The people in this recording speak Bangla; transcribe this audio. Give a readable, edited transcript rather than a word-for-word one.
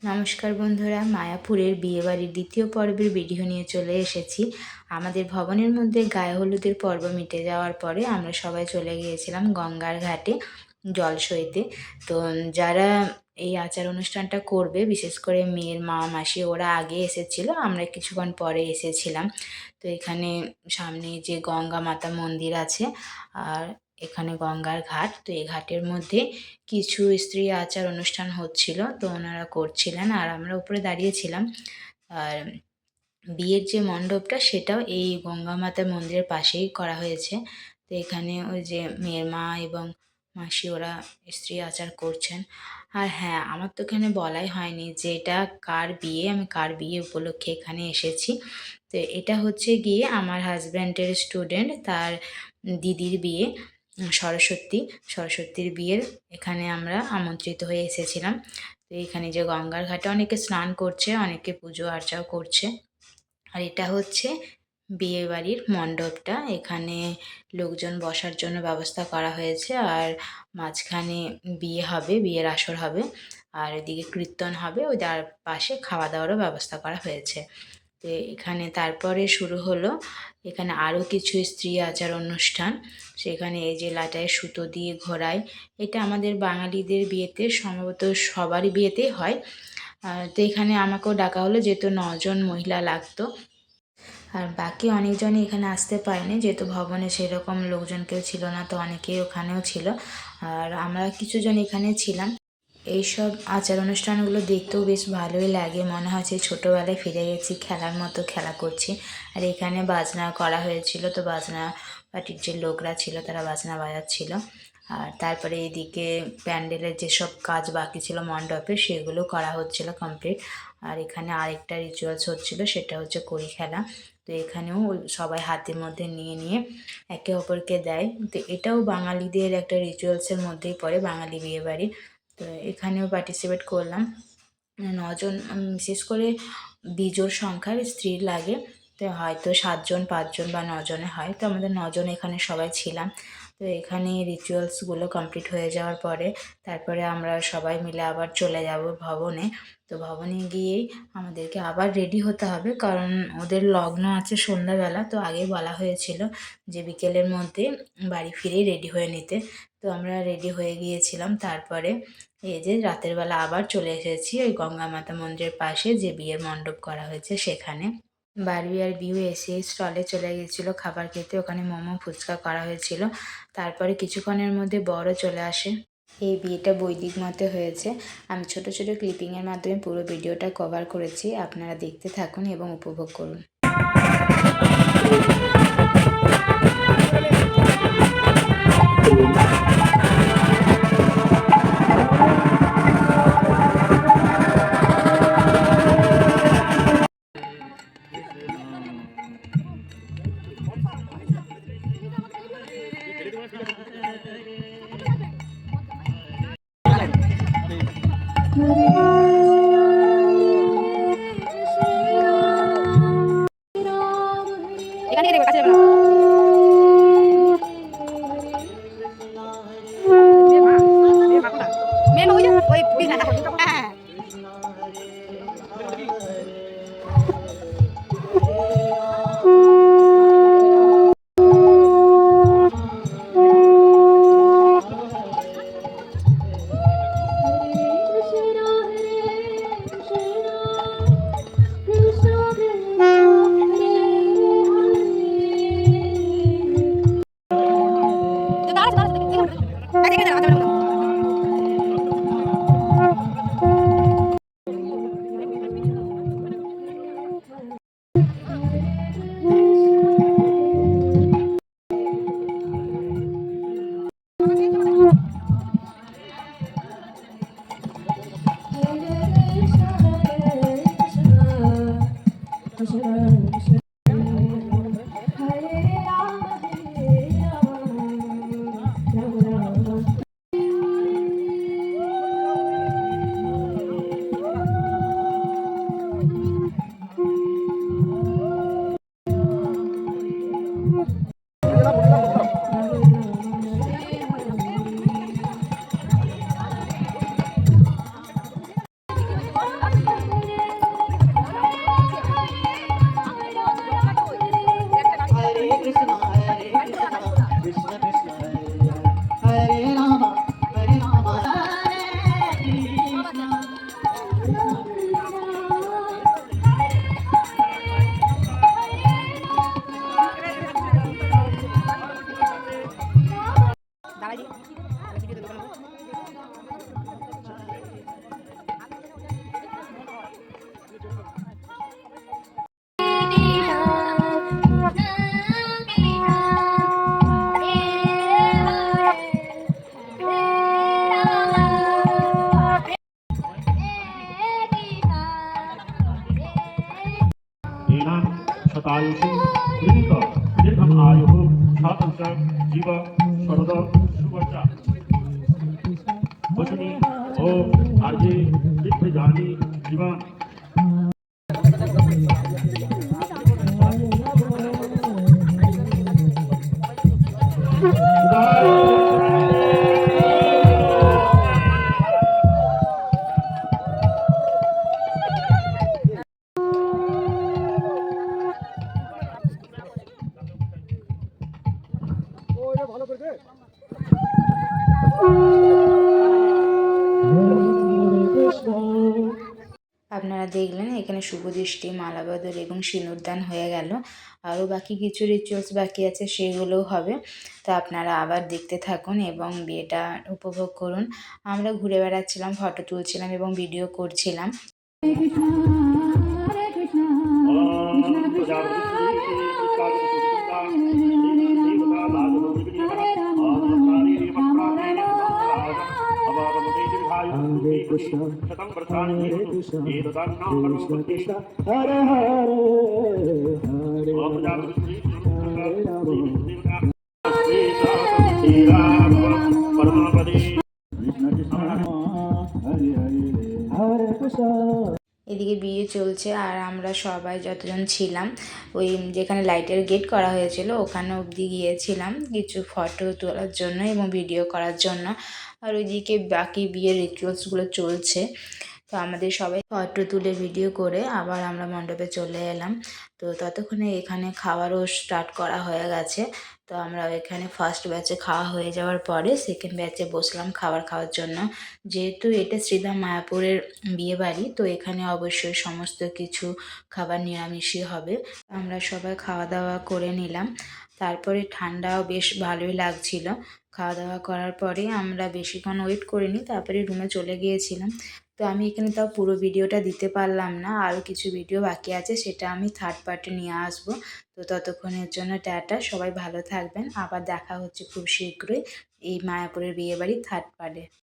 নমস্কার বন্ধুরা, মায়াপুরের বিয়েবাড়ির দ্বিতীয় পর্বের ভিডিও নিয়ে চলে এসেছি। আমাদের ভবনের মধ্যে গায়ে হলুদের পর্ব মিটে যাওয়ার পরে আমরা সবাই চলে গিয়েছিলাম গঙ্গার ঘাটে জল সইতে। তো যারা এই আচার অনুষ্ঠানটা করবে, বিশেষ করে মেয়ের মা মাসি, ওরা আগে এসেছিল, আমরা কিছুক্ষণ পরে এসেছিলাম। তো এখানে সামনে যে গঙ্গা মাতা মন্দির আছে, আর এখানে গঙ্গার ঘাট। তো এই ঘাটের মধ্যে কিছু স্ত্রী আচার অনুষ্ঠান হচ্ছিল, তো ওনারা করছিলেন আর আমরা উপরে দাঁড়িয়েছিলাম। আর বিয়ের যে মণ্ডপটা, সেটাও এই গঙ্গা মাতা মন্দিরের পাশেই করা হয়েছে। তো এখানে ওই যে মেয়ের মা এবং মাসি, ওরা স্ত্রী আচার করছেন। আর হ্যাঁ, আমার তো এখানে বলাই হয়নি যে এটা কার বিয়ে, আমি কার বিয়ে উপলক্ষে এখানে এসেছি। তো এটা হচ্ছে গিয়ে আমার হাজব্যান্ডের স্টুডেন্ট, তার দিদির বিয়ে। সরস্বতীর বিয়ের এখানে আমরা আমন্ত্রিত হয়ে এসেছিলাম। তো এখানে যে গঙ্গার ঘাটে অনেকে স্নান করছে, অনেকে পুজো আর্চাও করছে। আর এটা হচ্ছে বিয়ে বাড়ির মণ্ডপটা। এখানে লোকজন বসার জন্য ব্যবস্থা করা হয়েছে, আর মাঝখানে বিয়ে হবে, বিয়ের আসর হবে, আর এদিকে কীর্তন হবে, ওই তার পাশে খাওয়া দাওয়ারও ব্যবস্থা করা হয়েছে। তো এখানে তারপরে শুরু হলো এখানে আরও কিছু স্ত্রী আচার অনুষ্ঠান। সেখানে এই যে লাটায় সুতো দিয়ে ঘোরায়, এটা আমাদের বাঙালিদের বিয়েতে সম্ভবত সবারই বিয়েতেই হয়। তো এখানে আমাকেও ডাকা হলো, যেহেতু 9জন মহিলা লাগতো। আর বাকি অনেকজনই এখানে আসতে পারেনি, যেহেতু ভবনে সেরকম লোকজন কেউ ছিল না, তো অনেকেই ওখানেও ছিল। আর আমরা কিছুজন এখানে ছিলাম। এইসব আচার অনুষ্ঠানগুলো দেখতেও বেশ ভালোই লাগে, মনে হয় যে ছোটোবেলায় ফিরে গেছি, খেলার মতো খেলা করছি। আর এখানে বাজনা করা হয়েছিল, তো বাজনা পার্টির যে লোকরা ছিল তারা বাজনা বাজাচ্ছিল। আর তারপরে এদিকে প্যান্ডেলের যেসব কাজ বাকি ছিল মণ্ডপে, সেগুলো করা হচ্ছিল কমপ্লিট। আর এখানে আরেকটা রিচুয়ালস হচ্ছিল, সেটা হচ্ছে কড়ি খেলা। তো এখানেও সবাই হাতের মধ্যে নিয়ে নিয়ে একে অপরকে দেয়। তো এটাও বাঙালিদের একটা রিচুয়ালসের মধ্যেই পড়ে, বাঙালি বিয়েবাড়ি। তো এখানেও পার্টিসিপেট করলাম। 9জন, বিশেষ করে বিজোড় সংখ্যার স্ত্রী লাগে, তো হয়তো 7জন, 5জন বা 9জনে হয়। তো আমাদের 9জন এখানে সবাই ছিলাম। তো এখানে রিচুয়ালসগুলো কমপ্লিট হয়ে যাওয়ার পরে তারপরে আমরা সবাই মিলে আবার চলে যাব ভবনে। তো ভবনে গিয়েই আমাদেরকে আবার রেডি হতে হবে, কারণ ওদের লগ্ন আছে সন্ধ্যাবেলা। তো আগেই বলা হয়েছিল যে বিকেলের মধ্যে বাড়ি ফিরেই রেডি হয়ে নিতে। তো আমরা রেডি হয়ে গিয়েছিলাম। তারপরে এই যে রাতের বেলা আবার চলে এসেছি ওই গঙ্গা মাতা মন্দিরের পাশে যে বিয়ের মণ্ডপ করা হয়েছে সেখানে। বারবি আর বিউ এসে স্টলে চলে গিয়েছিলো খাবার খেতে, ওখানে মোমো ফুচকা করা হয়েছিল। তারপরে কিছুক্ষণের মধ্যে বরও চলে আসে। এই বিয়েটা বৈদিক মতে হয়েছে। আমি ছোট ছোট ক্লিপিংয়ের মাধ্যমে পুরো ভিডিওটা কভার করেছি, আপনারা দেখতে থাকুন এবং উপভোগ করুন। এখানে দেবে, কাছে যাবে না। মেন ওই যে ওই হ্যাঁ। आयुषी दीर्घ दीर्घम आयुः शातंच जीव शरद सुवर्चा वसुनी ओम आर्ये दिव्यजानी जीवन আপনারা দেখলেন এখানে শুভদৃষ্টি মালাবদল এবং সিঁদুরদান হয়ে গেল। আরও বাকি কিছু রিচুয়ালস বাকি আছে, সেগুলোও হবে। তো আপনারা আবার দেখতে থাকুন এবং বিয়েটা উপভোগ করুন। আমরা ঘুরে বেড়াচ্ছিলাম, ফটো তুলছিলাম এবং ভিডিও করছিলাম। Hare Krishna, Hare Krishna, Krishna Krishna, Hare Hare, Hare Krishna Krishna, Hare Hare, Hare Krishna. এদিকে বিয়ে চলছে আর আমরা সবাই যতজন ছিলাম ওই যেখানে লাইটের গেট করা হয়েছিল ওখানে অবধি গিয়েছিলাম কিছু ফটো তোলার জন্য এবং ভিডিও করার জন্য। আর ওইদিকে বাকি বিয়ের রিচুয়ালসগুলো চলছে। তো আমাদের সবাই ফটো তুলে ভিডিও করে আবার আমরা মণ্ডপে চলে এলাম। তো ততক্ষণে এখানে খাওয়ারও স্টার্ট করা হয়ে গেছে। তো আমরা এখানে ফার্স্ট ব্যাচে খাওয়া হয়ে যাওয়ার পরে সেকেন্ড ব্যাচে বসলাম খাবার খাওয়ার জন্য। যেহেতু এটা শ্রীধাম মায়াপুরের বিয়েবাড়ি, তো এখানে অবশ্যই সমস্ত কিছু খাবার নিরামিষই হবে। আমরা সবাই খাওয়া দাওয়া করে নিলাম। তারপরে ঠান্ডাও বেশ ভালোই লাগছিল। খাওয়া দাওয়া করার পরে আমরা বেশিক্ষণ ওয়েট করিনি, তারপরে রুমে চলে গিয়েছিলাম। তো আমি এখানে তাও পুরো ভিডিওটা দিতে পারলাম না, আরও কিছু ভিডিও বাকি আছে, সেটা আমি থার্ড পার্টে নিয়ে আসবো। তো ততক্ষণের জন্য টাটা, সবাই ভালো থাকবেন। আবার দেখা হচ্ছে খুব শীঘ্রই এই মায়াপুরের বিয়েবাড়ি থার্ড পার্টে।